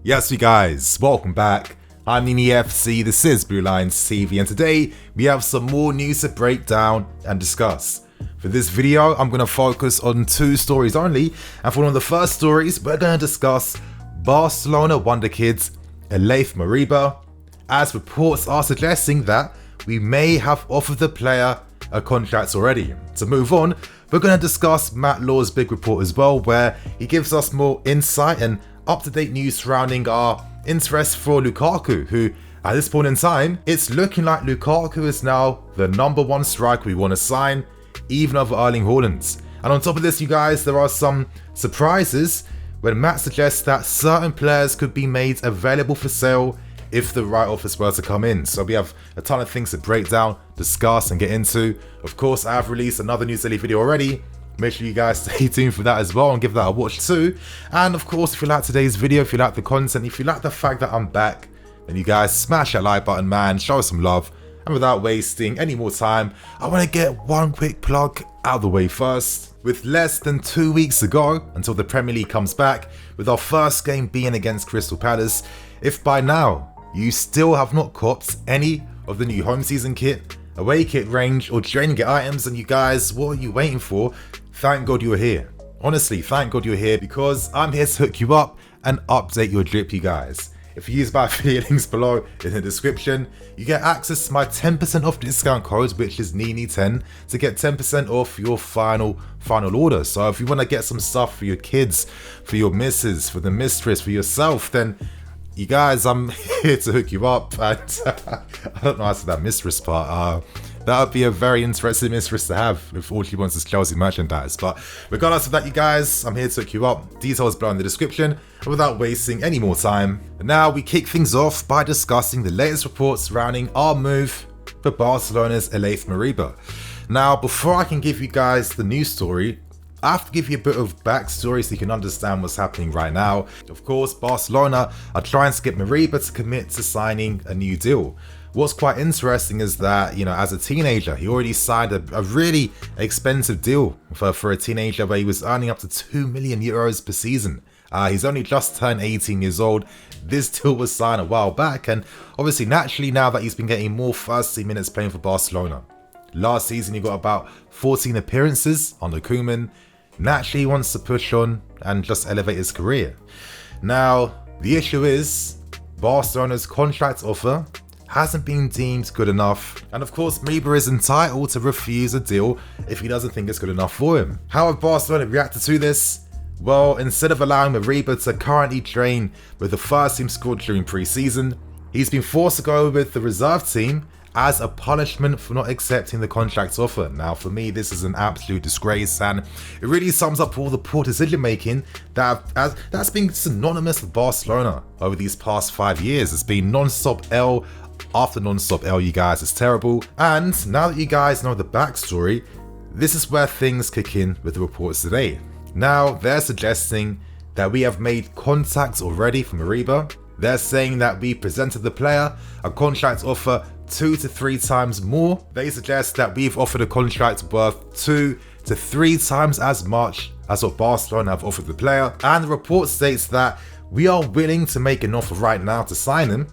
Yes, you guys, welcome back. I'm Nini FC, this is Blue Lions TV, and today we have some more news to break down and discuss. For this video, I'm going to focus on two stories only, and for one of the first stories, we're going to discuss Barcelona wonder kids Ilaix Moriba, as reports are suggesting that we may have offered the player a contract already. To move on, we're going to discuss Matt Law's big report as well, where he gives us more insight and up-to-date news surrounding our interest for Lukaku, who at this point in time, it's looking like Lukaku is now the #1 striker we want to sign, even over Erling Haaland. And on top of this, you guys, there are some surprises when Matt suggests that certain players could be made available for sale if the right offers were to come in. So we have a ton of things to break down, discuss and get into. Of course, I have released another News Daily video already. Make sure you guys stay tuned for that as well and give that a watch too. And of course, if you like today's video, if you like the content, if you like the fact that I'm back, then you guys smash that like button, man, show us some love. And without wasting any more time, I want to get one quick plug out of the way first. With less than 2 weeks to go until the Premier League comes back, with our first game being against Crystal Palace, if by now you still have not copped any of the new home season kit, away kit range or training kit items, and you guys, what are you waiting for? Thank God you're here. Honestly, thank God you're here, because I'm here to hook you up and update your drip, you guys. If you use my affiliate links below in the description, you get access to my 10% off discount code, which is Nini10, to get 10% off your final order. So if you want to get some stuff for your kids, for your missus, for the mistress, for yourself, then you guys, I'm here to hook you up. And I don't know how to say that mistress part. That would be a very interesting mistress to have if all she wants is Chelsea merchandise. But regardless of that, you guys, I'm here to hook you up. Details below in the description. And without wasting any more time, now we kick things off by discussing the latest reports surrounding our move for Barcelona's Ilaix Moriba. Now, before I can give you guys the news story, I have to give you a bit of backstory so you can understand what's happening right now. Of course, Barcelona are trying to get Moriba to commit to signing a new deal. What's quite interesting is that, as a teenager, he already signed a really expensive deal for a teenager where he was earning up to €2 million per season. He's only just turned 18 years old. This deal was signed a while back, and obviously naturally now that he's been getting more first team minutes playing for Barcelona. Last season he got about 14 appearances under Koeman. Naturally he wants to push on and just elevate his career. Now, the issue is Barcelona's contract offer hasn't been deemed good enough, and of course Moriba is entitled to refuse a deal if he doesn't think it's good enough for him. How have Barcelona reacted to this? Well, instead of allowing Moriba to currently train with the first team squad during pre-season, he's been forced to go with the reserve team as a punishment for not accepting the contract offer. Now, for me, this is an absolute disgrace, and it really sums up all the poor decision making that's been synonymous with Barcelona over these past 5 years. It's been non-stop L after non-stop L, you guys. It's terrible. And now that you guys know the backstory, this is where things kick in with the reports today. Now, they're suggesting that we have made contact already for Moriba. They're saying that we presented the player a contract offer 2 to 3 times more. They suggest that we've offered a contract worth 2 to 3 times as much as what Barcelona have offered the player. And the report states that we are willing to make an offer right now to sign him,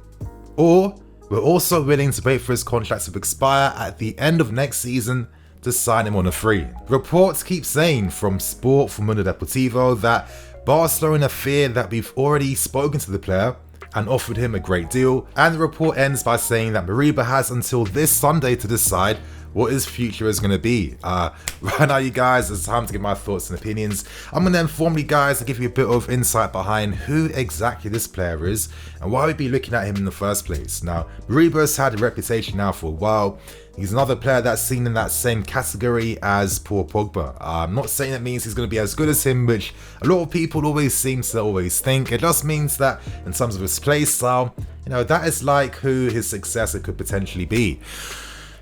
or we're also willing to wait for his contract to expire at the end of next season to sign him on a free. Reports keep saying from Mundo Deportivo that Barcelona fear that we've already spoken to the player and offered him a great deal, and the report ends by saying that Moriba has until this Sunday to decide what his future is going to be. Right now, you guys, it's time to get my thoughts and opinions. I'm going to inform you guys and give you a bit of insight behind who exactly this player is and why we'd be looking at him in the first place. Now, Moriba has had a reputation now for a while. He's another player that's seen in that same category as Paul Pogba. I'm not saying that means he's going to be as good as him, which a lot of people always seem to think. It just means that in terms of his play style, that is like who his successor could potentially be.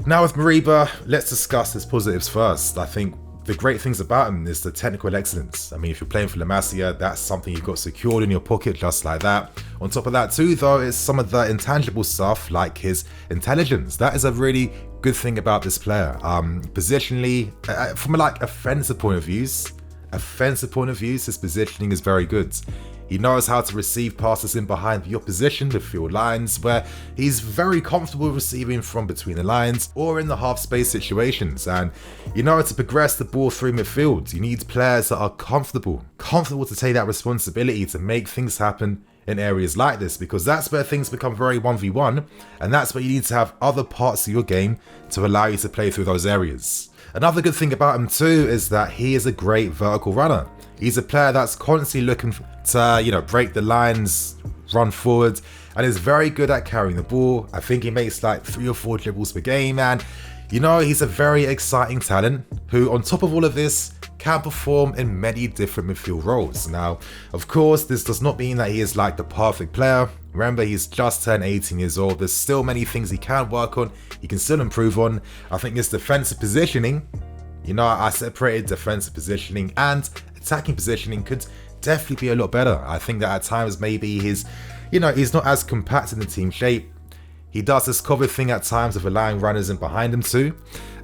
Now with Moriba, let's discuss his positives first. I think the great things about him is the technical excellence. I mean, if you're playing for La Masia, that's something you've got secured in your pocket just like that. On top of that too, though, is some of the intangible stuff like his intelligence. That is a really good thing about this player. Positionally, from like offensive point of views, his positioning is very good. He knows how to receive passes in behind the opposition midfield lines, where he's very comfortable receiving from between the lines or in the half space situations. And to progress the ball through midfield, you need players that are comfortable to take that responsibility to make things happen in areas like this, because that's where things become very 1v1, and that's where you need to have other parts of your game to allow you to play through those areas. Another good thing about him too is that he is a great vertical runner. He's a player that's constantly looking to, break the lines, run forward, and is very good at carrying the ball. I think he makes like 3 or 4 dribbles per game, and he's a very exciting talent who, on top of all of this, can perform in many different midfield roles. Now, of course, this does not mean that he is like the perfect player. Remember, he's just turned 18 years old. There's still many things he can work on, he can still improve on. I think his defensive positioning, I separated defensive positioning and attacking positioning could definitely be a lot better. I think that at times maybe he's not as compact in the team shape. He does this cover thing at times of allowing runners in behind him too.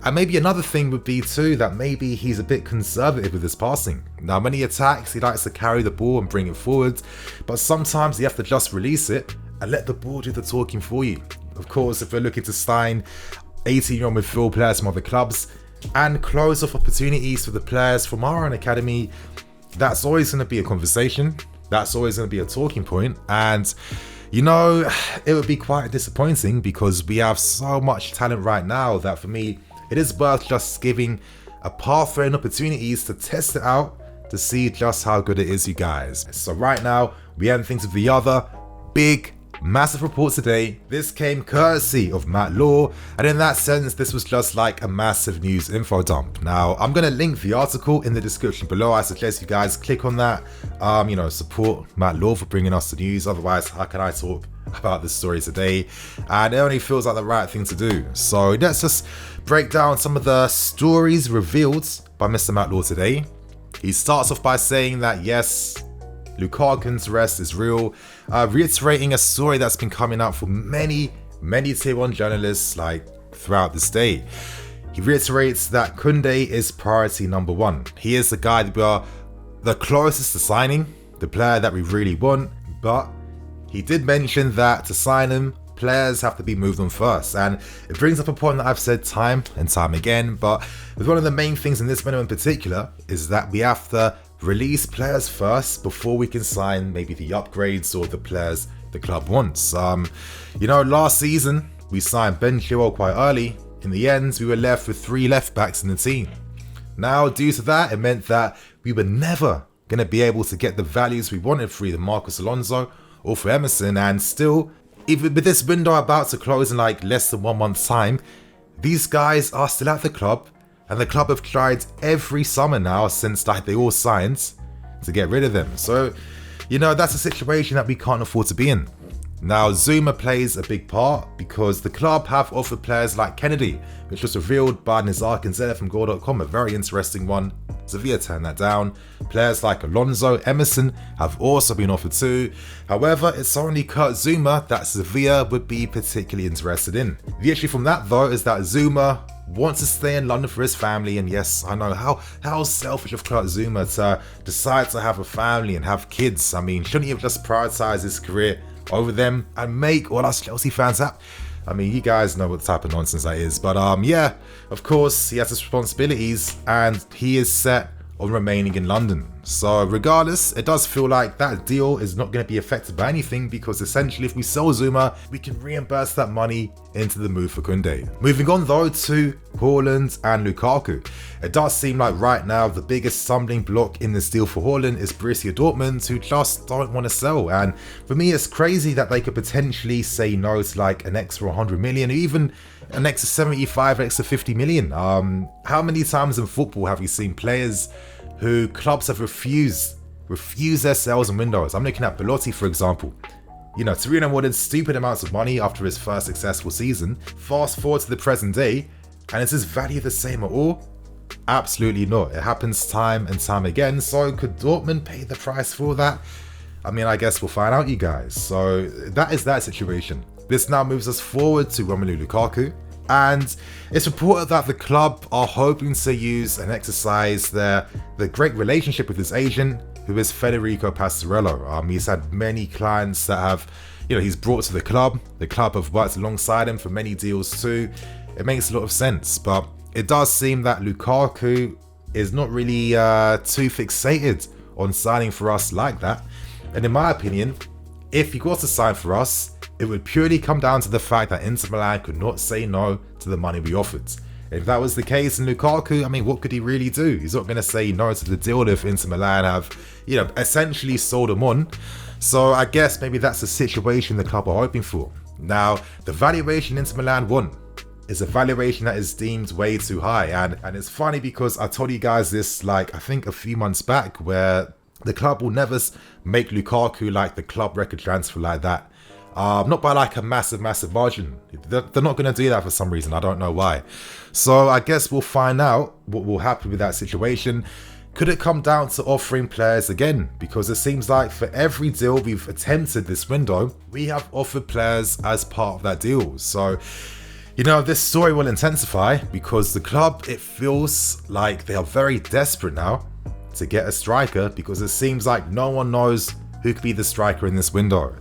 And maybe another thing would be too that maybe he's a bit conservative with his passing. Now, when he attacks, he likes to carry the ball and bring it forward, but sometimes you have to just release it and let the ball do the talking for you. Of course, if we're looking to sign 18-year-old midfield players from other clubs and close off opportunities for the players from our own academy, that's always going to be a conversation. That's always going to be a talking point. And it would be quite disappointing because we have so much talent right now that for me, it is worth just giving a pathway and opportunities to test it out to see just how good it is, you guys. So right now, we end things with the other big, massive report today. This came courtesy of Matt Law, and in that sense, this was just like a massive news info dump. Now, I'm going to link the article in the description below. I suggest you guys click on that, support Matt Law for bringing us the news. Otherwise, how can I talk about this story today? And it only feels like the right thing to do. So let's just break down some of the stories revealed by Mr. Matt Law today. He starts off by saying that yes, Lukaku's arrest is real, reiterating a story that's been coming out for many tier 1 journalists throughout this day. He reiterates that Kounde is priority number 1. He is the guy that we are the closest to signing, the player that we really want, but he did mention that to sign him, players have to be moved on first. And it brings up a point that I've said time and time again, but one of the main things in this video in particular is that we have to release players first before we can sign maybe the upgrades or the players the club wants. Last season we signed Ben Chilwell quite early. In the end, we were left with 3 left backs in the team. Now, due to that, it meant that we were never going to be able to get the values we wanted for either Marcos Alonso or for Emerson, and still, even with this window about to close in less than 1 month's time, these guys are still at the club, and the club have tried every summer now since they all signed to get rid of them. So, that's a situation that we can't afford to be in. Now, Zuma plays a big part because the club have offered players like Kennedy, which was revealed by Nizar Kinzela from Goal.com, a very interesting one. Sevilla turned that down. Players like Alonso, Emerson have also been offered too. However, it's only Kurt Zuma that Sevilla would be particularly interested in. The issue from that though is that Zuma wants to stay in London for his family, and yes, I know how selfish of Kurt Zuma to decide to have a family and have kids. I mean, shouldn't he have just prioritized his career over them and make all us Chelsea fans happy? I mean, you guys know what type of nonsense that is, but yeah, of course, he has his responsibilities and he is set on remaining in London. So regardless, it does feel like that deal is not going to be affected by anything, because essentially if we sell Zuma, we can reimburse that money into the move for Kounde. Moving on though to Haaland and Lukaku. It does seem like right now the biggest stumbling block in this deal for Haaland is Borussia Dortmund, who just don't want to sell. And for me, it's crazy that they could potentially say no to an extra 100 million, or even an extra 75, extra 50 million. How many times in football have we seen players who clubs have refused their sales and windows? I'm looking at Belotti, for example. Torino wanted stupid amounts of money after his first successful season. Fast forward to the present day, and is his value the same at all? Absolutely not. It happens time and time again. So could Dortmund pay the price for that? I mean, I guess we'll find out, you guys. So that is that situation. This now moves us forward to Romelu Lukaku. And it's reported that the club are hoping to use and exercise the great relationship with his agent who is Federico Pastorello. He's had many clients that have, he's brought to the club. The club have worked alongside him for many deals too. It makes a lot of sense, but it does seem that Lukaku is not really too fixated on signing for us like that. And in my opinion, if he was to sign for us, it would purely come down to the fact that Inter Milan could not say no to the money we offered. If that was the case in Lukaku, what could he really do? He's not going to say no to the deal if Inter Milan have, essentially sold him on. So I guess maybe that's the situation the club are hoping for. Now, the valuation Inter Milan want is a valuation that is deemed way too high. And it's funny because I told you guys this, I think a few months back, where the club will never make Lukaku like the club record transfer like that. Not by a massive margin. They're not going to do that for some reason. I don't know why. So I guess we'll find out what will happen with that situation. Could it come down to offering players again? Because it seems like for every deal we've attempted this window, we have offered players as part of that deal. So, this story will intensify because the club, it feels like they are very desperate now to get a striker, because it seems like no one knows who could be the striker in this window.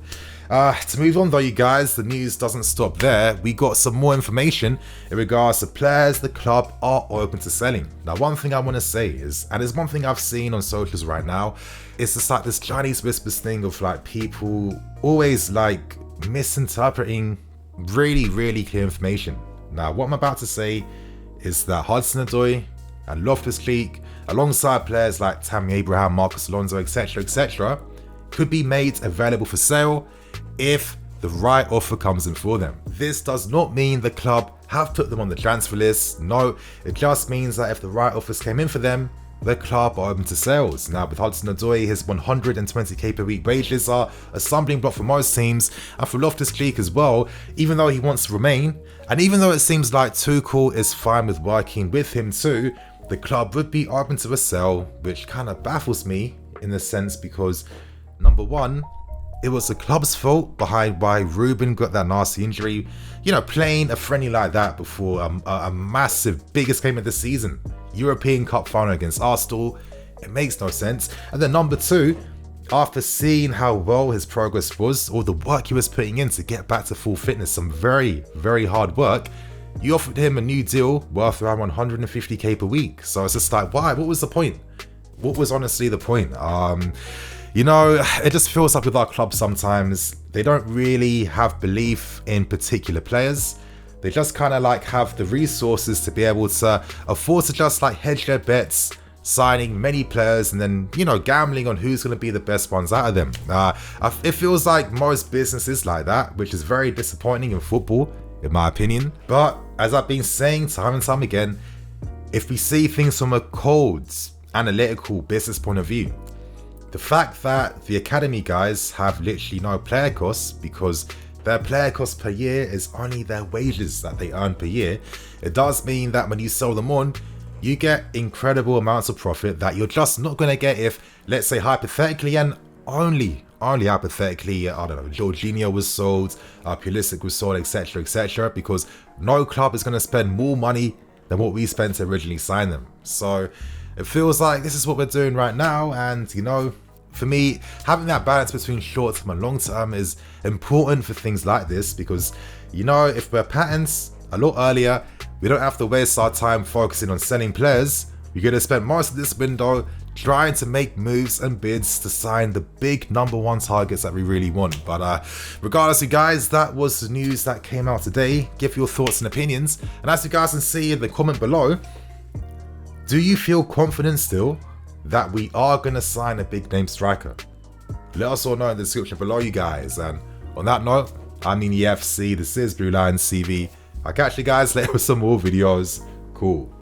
To move on though, you guys, the news doesn't stop there. We got some more information in regards to players the club are open to selling. Now, one thing I want to say is, and it's one thing I've seen on socials right now, it's just this Chinese whispers thing of people always misinterpreting really clear information. Now, what I'm about to say is that Hudson-Odoi and Loftus-Cheek, alongside players like Tammy Abraham, Marcus Alonso, etc., could be made available for sale if the right offer comes in for them. This does not mean the club have put them on the transfer list. No, it just means that if the right offers came in for them, the club are open to sales. Now, with Hudson-Odoi, his 120k per week wages are a stumbling block for most teams, and for Loftus-Cheek as well, even though he wants to remain, and even though it seems like Tuchel is fine with working with him too, the club would be open to a sell, which kind of baffles me in a sense because, number one, it was the club's fault behind why Ruben got that nasty injury. Playing a friendly like that before a massive, biggest game of the season, European Cup final against Arsenal, it makes no sense. And then number two, after seeing how well his progress was, or the work he was putting in to get back to full fitness, some very hard work, you offered him a new deal worth around 150k per week. So it's just why? What was the point? What was honestly the point? It just feels like with our club sometimes, they don't really have belief in particular players. They just kind of have the resources to be able to afford to just hedge their bets, signing many players and then, gambling on who's going to be the best ones out of them. It feels like most businesses like that, which is very disappointing in football, in my opinion. But as I've been saying time and time again, if we see things from a cold, analytical business point of view, the fact that the academy guys have literally no player costs because their player cost per year is only their wages that they earn per year, it does mean that when you sell them on, you get incredible amounts of profit that you're just not going to get if, let's say hypothetically and only hypothetically, I don't know, Jorginho was sold, Pulisic was sold, etc., because no club is going to spend more money than what we spent to originally sign them. So it feels like this is what we're doing right now, and for me, having that balance between short term and long term is important for things like this because, if we're patents a lot earlier, we don't have to waste our time focusing on selling players. We're going to spend most of this window trying to make moves and bids to sign the big number one targets that we really want. But regardless, you guys, that was the news that came out today. Give your thoughts and opinions. And as you guys can see in the comment below, do you feel confident still that we are going to sign a big name striker? Let us all know in the description below, you guys. And on that note, I'm EXITS, this is Blue Lions TV. I'll catch you guys later with some more videos. Cool.